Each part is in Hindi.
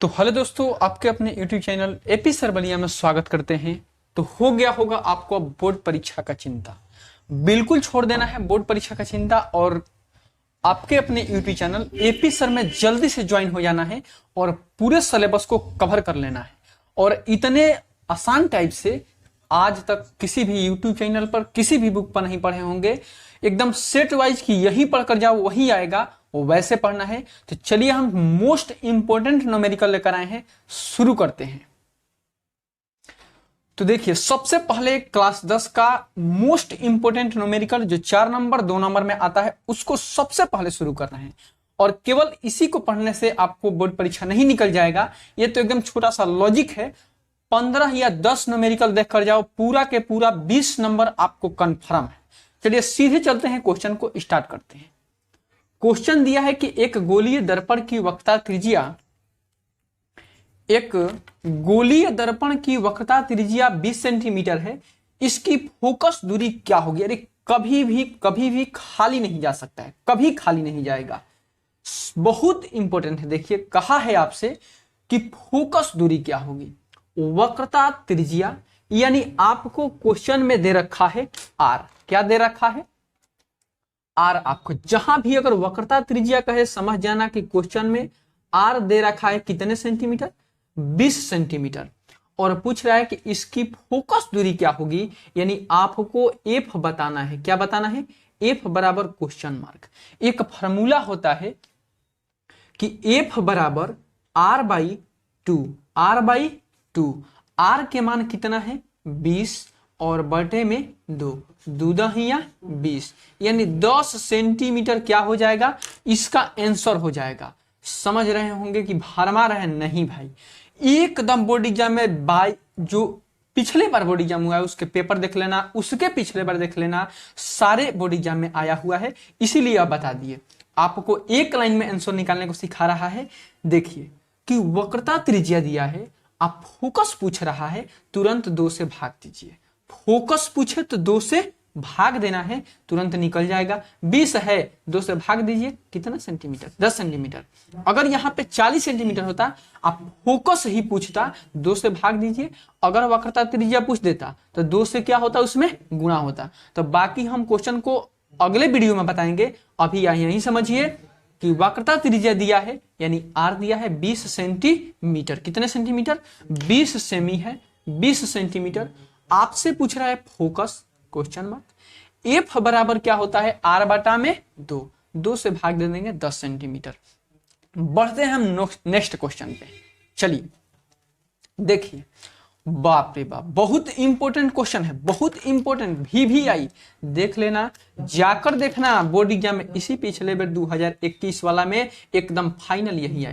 तो हेलो दोस्तों, आपके अपने YouTube channel AP sir Ballia में स्वागत करते हैं। तो हो गया होगा आपको अब बोर्ड परीक्षा का चिंता। बिल्कुल छोड़ देना है बोर्ड परीक्षा का चिंता और आपके अपने YouTube चैनल एपी सर में जल्दी से ज्वाइन हो जाना है और पूरे सिलेबस को कवर कर लेना है। और इतने आसान टाइप से आज तक किसी भी YouTube चैनल पर किसी भी बुक पर नहीं पढ़े होंगे। एकदम सेट वाइज की यही पढ़कर जाओ वही आएगा, वो वैसे पढ़ना है। तो चलिए हम मोस्ट इंपोर्टेंट न्यूमेरिकल लेकर आए हैं, शुरू करते हैं। तो देखिए, सबसे पहले क्लास 10 का मोस्ट इंपोर्टेंट न्यूमेरिकल जो 4 नंबर 2 नंबर में आता है उसको सबसे पहले शुरू करना है। और केवल इसी को पढ़ने से आपको बोर्ड परीक्षा नहीं निकल जाएगा। ये तो एकदम छोटा सा लॉजिक है। 15 या 10 न्यूमेरिकल देख कर जाओ, पूरा के पूरा 20 नंबर आपको कंफर्म है। चलिए सीधे चलते हैं, क्वेश्चन को स्टार्ट करते हैं। क्वेश्चन दिया है कि एक गोलीय दर्पण की वक्रता त्रिज्या 20 सेंटीमीटर है। इसकी फोकस दूरी क्या होगी? अरे कभी भी खाली नहीं जा सकता है, कभी खाली नहीं जाएगा। बहुत इंपॉर्टेंट है। देखिए कहा है आपसे कि फोकस दूरी क्या होगी। वक्रता त्रिज्या, यानी आपको क्वेश्चन में दे रखा है आर। क्या दे रखा है? आर। आपको जहां भी अगर वक्रता त्रिज्या कहे समझ जाना कि क्वेश्चन में आर दे रखा है कितने सेंटीमीटर? 20 सेंटीमीटर। और पूछ रहा है कि इसकी फोकस दूरी क्या होगी, यानी आपको एफ बताना है। क्या बताना है? एफ बराबर क्वेश्चन मार्क। एक फॉर्मूला होता है कि एफ बराबर आर बाई टू। आर के मान कितना है? 20 और बटे में 2, 2 दहिया 20, यानी 10 सेंटीमीटर क्या हो जाएगा? इसका आंसर हो जाएगा। समझ रहे होंगे कि भरमा रहे? नहीं भाई, एकदम बोर्ड एग्जाम में जो पिछले बार बोर्ड एग्जाम हुआ है उसके पेपर देख लेना, उसके पिछले बार देख लेना, सारे बोर्ड एग्जाम में आया हुआ है। इसीलिए अब बता दिए, आपको एक लाइन में आंसर निकालने को सिखा रहा है। देखिए कि वक्रता त्रिज्या दिया है, आप फोकस पूछ रहा है, तुरंत 2 से भाग दीजिए। फोकस पूछे तो 2 से भाग देना है, तुरंत निकल जाएगा। 20 है, 2 से भाग दीजिए, कितना सेंटीमीटर? 10 सेंटीमीटर। अगर यहाँ पे 40 सेंटीमीटर होता, आप फोकस ही पूछता, 2 से भाग दीजिए। अगर वक्रता त्रिज्या पूछ देता तो 2 से क्या होता? उसमें गुणा होता। तो बाकी हम क्वेश्चन को अगले वीडियो में बताएंगे। अभी यही समझिए कि वक्रता त्रिज्या दिया है, यानी आर दिया है 20 सेंटीमीटर। कितने सेंटीमीटर? 20 सेमी है, 20 सेंटीमीटर। आपसे पूछ रहा है फोकस क्वेश्चन मार्क। एफ बराबर क्या होता है? आर बटा में 2 से भाग दे देंगे 10 सेंटीमीटर। बढ़ते हैं हम नेक्स्ट क्वेश्चन पे। चलिए देखिए, बाप रे बाप, बहुत इंपॉर्टेंट क्वेश्चन है, बहुत इंपॉर्टेंट। VVI देख लेना, जाकर देखना बोर्ड एग्जाम में। इसी पिछले बार 2021 वाला में एकदम फाइनल यही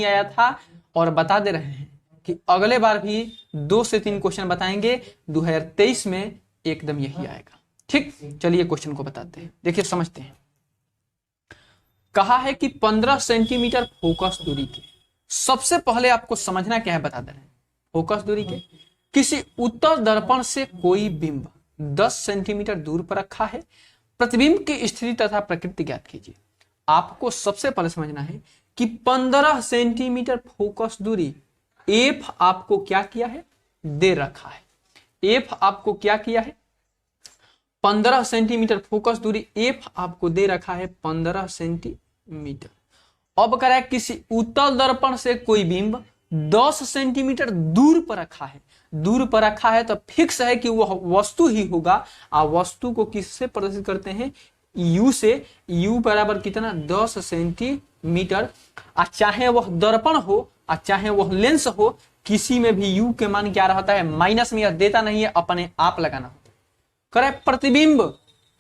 आया था। और बता दे रहे हैं कि अगले बार भी 2 से 3 क्वेश्चन बताएंगे। 2023 में एकदम यही आएगा। ठीक, चलिए क्वेश्चन को बताते हैं। देखिए समझते हैं। कहा है कि 15 सेंटीमीटर फोकस दूरी के, सबसे पहले आपको समझना क्या है बता दे रहे हैं। फोकस दूरी के किसी उत्तल दर्पण से कोई बिंब 10 सेंटीमीटर दूर पर रखा है। प्रतिबिंब की स्थिति तथा प्रकृति ज्ञात कीजिए। आपको सबसे पहले समझना है कि 15 सेंटीमीटर फोकस दूरी, एफ आपको क्या किया है? दे रखा है। एफ आपको क्या किया है? 15 सेंटीमीटर फोकस दूरी एफ आपको दे रखा है 15 सेंटीमीटर। अब कह रहा है किसी उत्तल दर्पण से कोई बिंब 10 सेंटीमीटर दूर पर रखा है। दूर पर रखा है तो फिक्स है कि वह वस्तु ही होगा। और वस्तु को किससे प्रदर्शित करते हैं? U से। U बराबर कितना? 10 सेंटीमीटर। चाहे वह दर्पण हो और चाहे वह लेंस हो, किसी में भी U के मान क्या रहता है? माइनस में। यह देता नहीं है, अपने आप लगाना होता है। करे प्रतिबिंब,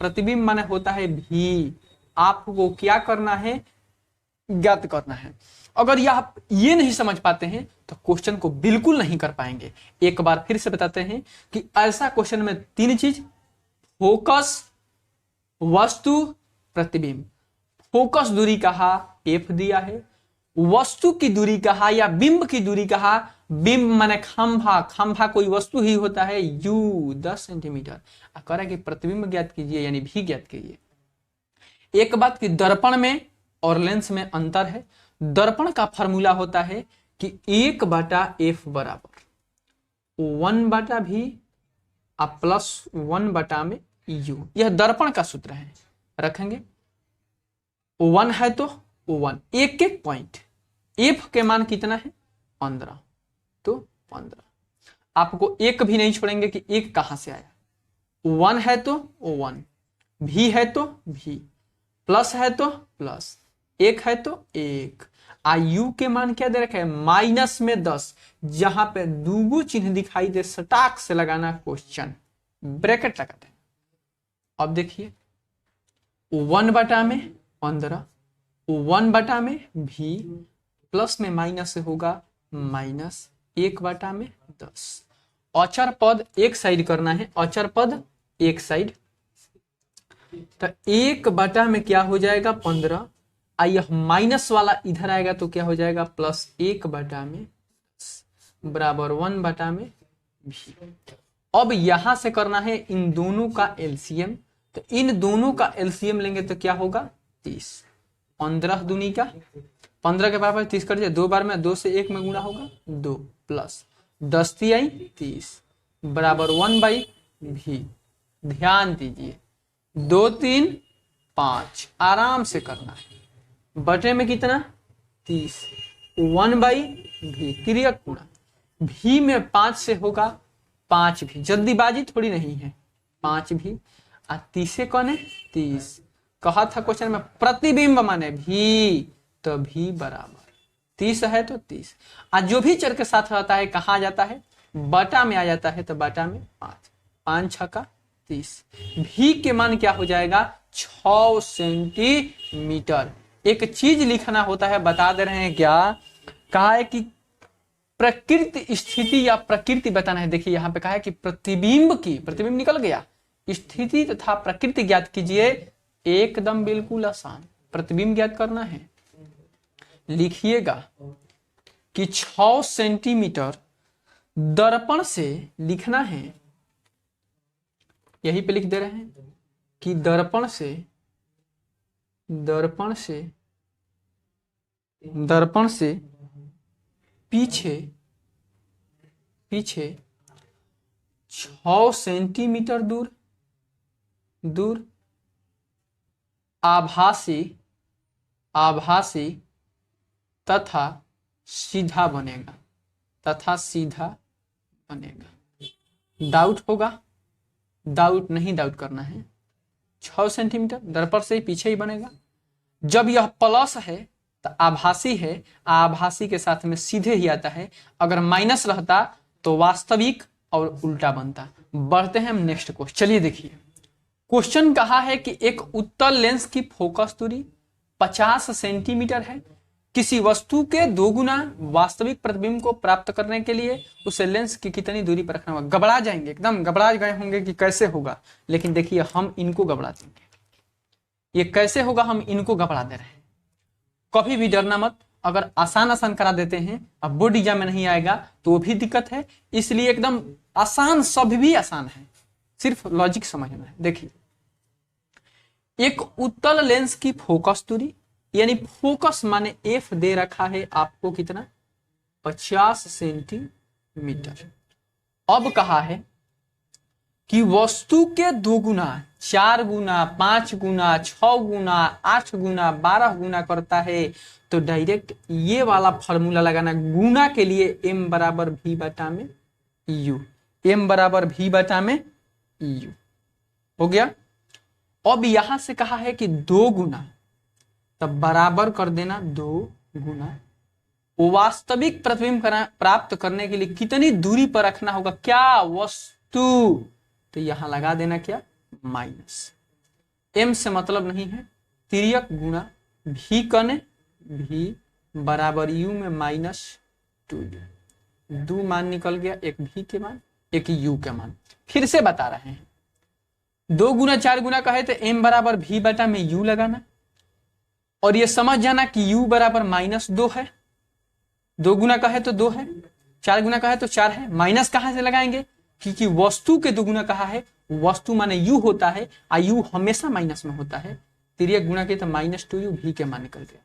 प्रतिबिंब माने होता है भी। आपको क्या करना है? ज्ञात करना है। अगर आप ये नहीं समझ पाते हैं तो क्वेश्चन को बिल्कुल नहीं कर पाएंगे। एक बार फिर से बताते हैं कि ऐसा क्वेश्चन में 3 चीज: फोकस, वस्तु, प्रतिबिंब। फोकस दूरी कहा, एफ दिया है। वस्तु की दूरी कहा या बिंब की दूरी कहा, बिंब माने खंभा, खंभा कोई वस्तु ही होता है, U 10 सेंटीमीटर। कह रहा है कि प्रतिबिंब ज्ञात कीजिए, यानी भी ज्ञात कीजिए। एक बात की दर्पण में और लेंस में अंतर है। दर्पण का फॉर्मूला होता है कि 1/f बराबर 1/v प्लस 1/में u। यह दर्पण का सूत्र है। रखेंगे 1 है तो 1, एक एक पॉइंट, f के मान कितना है 15, तो 15। आपको एक भी नहीं छोड़ेंगे कि एक कहां से आया। 1 है तो 1, v है तो v, प्लस है तो प्लस, एक है तो एक। यू के मान क्या दे रखा है माइनस में 10। जहां पे दूगो चिन्ह दिखाई दे सटाक से लगाना क्वेश्चन, ब्रैकेट लगाते हैं। अब देखिए 1/15, 1/में v, प्लस में माइनस से होगा माइनस, 1/10। अचर पद एक साइड करना है, अचर पद एक साइड, तो 1/में में क्या हो जाएगा 15, यह माइनस वाला इधर आएगा तो क्या हो जाएगा प्लस 1/में बराबर 1/में भी। अब यहां से करना है इन दोनों का एलसीएम, तो इन दोनों का एलसीएम लेंगे तो क्या होगा 30। 15 दूनी का 15 के बराबर 30 कर दिया, 2 बार में 2 से 1 में गुणा होगा 2, प्लस 10 × 30 बराबर 1/v। ध्यान दीजिए 2 3 5 आराम से करना है। बटे में कितना 30, 1/v तिर्यक गुणा, भी में 5 से होगा 5 भी, जल्दीबाजी थोड़ी नहीं है, 5 भी। 30 कौन है 30, कहा था क्वेश्चन में प्रतिबिंब माने भी, तो भी बराबर 30 है तो 30। जो भी चर के साथ रहता है कहा जाता है बटा में आ जाता है, तो बटा में 5, 5 × 6 = 30। भी के मान क्या हो जाएगा 6 सेंटीमीटर। एक चीज लिखना होता है, बता दे रहे हैं क्या, कहा है कि प्रकृति स्थिति या प्रकृति बताना है। देखिए यहाँ पे कहा है कि प्रतिबिंब निकल गया, स्थिति तथा प्रकृति ज्ञात कीजिए। एकदम बिल्कुल आसान, प्रतिबिंब ज्ञात करना है। लिखिएगा कि 6 सेंटीमीटर दर्पण से लिखना है, यहीं पे लिख दे रहे हैं कि दर्पण से पीछे 6 सेंटीमीटर दूर आभासी तथा सीधा बनेगा, डाउट होगा, डाउट करना है। 6 सेंटीमीटर दर्पण से पीछे ही बनेगा। जब यह प्लस है तो आभासी है, आभासी के साथ में सीधे ही आता है। अगर माइनस रहता तो वास्तविक और उल्टा बनता। बढ़ते हैं हम नेक्स्ट क्वेश्चन। चलिए देखिए, क्वेश्चन कहा है कि एक उत्तल लेंस की फोकस दूरी 50 सेंटीमीटर है। किसी वस्तु के 2 गुना वास्तविक प्रतिबिंब को प्राप्त करने के लिए उसे लेंस की कितनी दूरी पर रखना होगा। घबरा जाएंगे, एकदम घबरा गए होंगे कि कैसे होगा, लेकिन देखिए हम इनको घबरा देंगे। ये कैसे होगा, हम इनको घबरा दे रहे हैं। कभी भी डरना मत, अगर आसान करा देते हैं, अब बोर्ड एग्जाम में नहीं आएगा तो वो भी दिक्कत है, इसलिए एकदम आसान, सब भी आसान है, सिर्फ लॉजिक समझना है। देखिए एक उत्तल लेंस की फोकस दूरी, यानी फोकस माने एफ दे रखा है आपको कितना 50 सेंटीमीटर। अब कहा है कि वस्तु के 2 गुना, 4 गुना, 5 गुना, 6 गुना, 8 गुना, 12 गुना करता है, तो डायरेक्ट ये वाला फॉर्मूला लगाना। गुना के लिए m बराबर v बटा में u, m बराबर v बटा में u हो गया। अब यहां से कहा है कि 2 गुना, तब बराबर कर देना 2 गुना। वास्तविक प्रतिबिंब प्राप्त करने के लिए कितनी दूरी पर रखना होगा, क्या वस्तु, तो यहां लगा देना क्या माइनस। m से मतलब नहीं है, तिर्यक गुणा v कने v बराबर u में -2u। 2 मान निकल गया, एक v के मान एक u के मान। फिर से बता रहे हैं 2 गुना 4 गुना कहे तो m बराबर v बटा में u लगाना, और ये समझ जाना कि u बराबर -2 है। 2 गुना कहे तो 2 है, 4 गुना कहे तो 4 है। माइनस कहां से लगाएंगे, क्योंकि वस्तु के 2 गुना कहा है, वस्तु माने u होता है, u हमेशा माइनस में होता है। तिर्यक गुणा के तो -2u, v के मान निकल गया।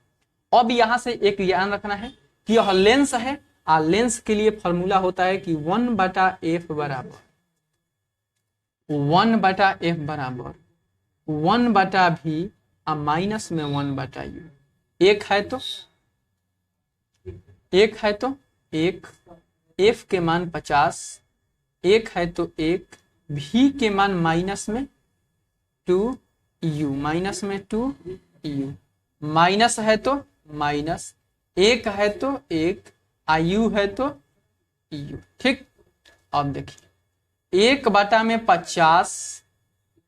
अब यहां से एक ध्यान रखना है कि यह लेंस है, और लेंस के लिए फॉर्मूला होता है कि 1/f बराबर 1/f बराबर 1/v माइनस में 1/u। एक है तो एक, f के मान 50, एक है तो एक, v के मान माइनस में 2u, माइनस में 2u, माइनस है तो माइनस, एक है तो एक, आयु है तो यू। ठीक, अब देखिए 1/50,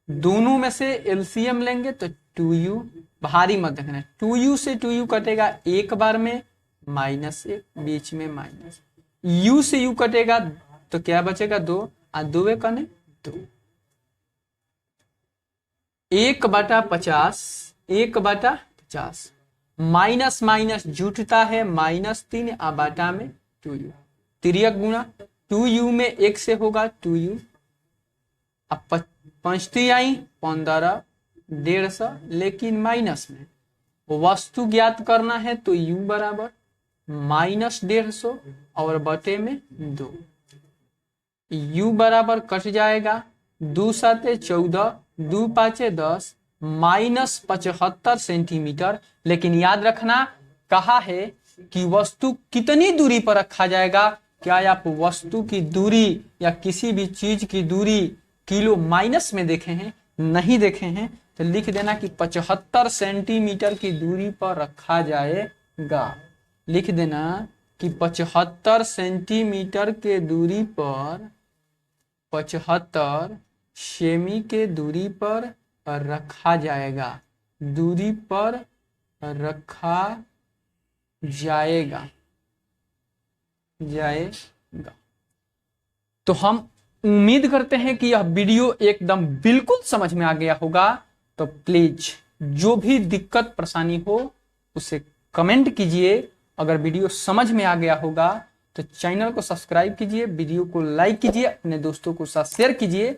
दोनों में से एलसीएम लेंगे तो 2u, भारी मत देखना, 2u से 2u कटेगा एक बार में, माइनस एक, बीच में माइनस, u से u कटेगा तो क्या बचेगा 2, और 2 कने 2। 1/50, 1/50, माइनस माइनस जुटता है -3, और बाटा में 2u, तिर्यक गुणा 2u में 1 से होगा 2u, अब 5 आई 15, 150, लेकिन माइनस में वस्तु ज्ञात करना है तो u बराबर -150 और बटे में 2, u बराबर कट जाएगा 2 7 14, 2 5 10, -75 सेंटीमीटर। लेकिन याद रखना कहा है कि वस्तु कितनी दूरी पर रखा जाएगा। क्या आप वस्तु की दूरी या किसी भी चीज की दूरी किलो माइनस में देखे हैं? नहीं देखे हैं तो लिख देना कि 75 सेंटीमीटर की दूरी पर रखा जाएगा। लिख देना कि 75 सेंटीमीटर के दूरी पर, 75 सेमी के दूरी पर रखा जाएगा, दूरी पर रखा जाएगा। तो हम उम्मीद करते हैं कि यह वीडियो एकदम बिल्कुल समझ में आ गया होगा। तो प्लीज जो भी दिक्कत परेशानी हो उसे कमेंट कीजिए। अगर वीडियो समझ में आ गया होगा तो चैनल को सब्सक्राइब कीजिए, वीडियो को लाइक कीजिए, अपने दोस्तों को साथ शेयर कीजिए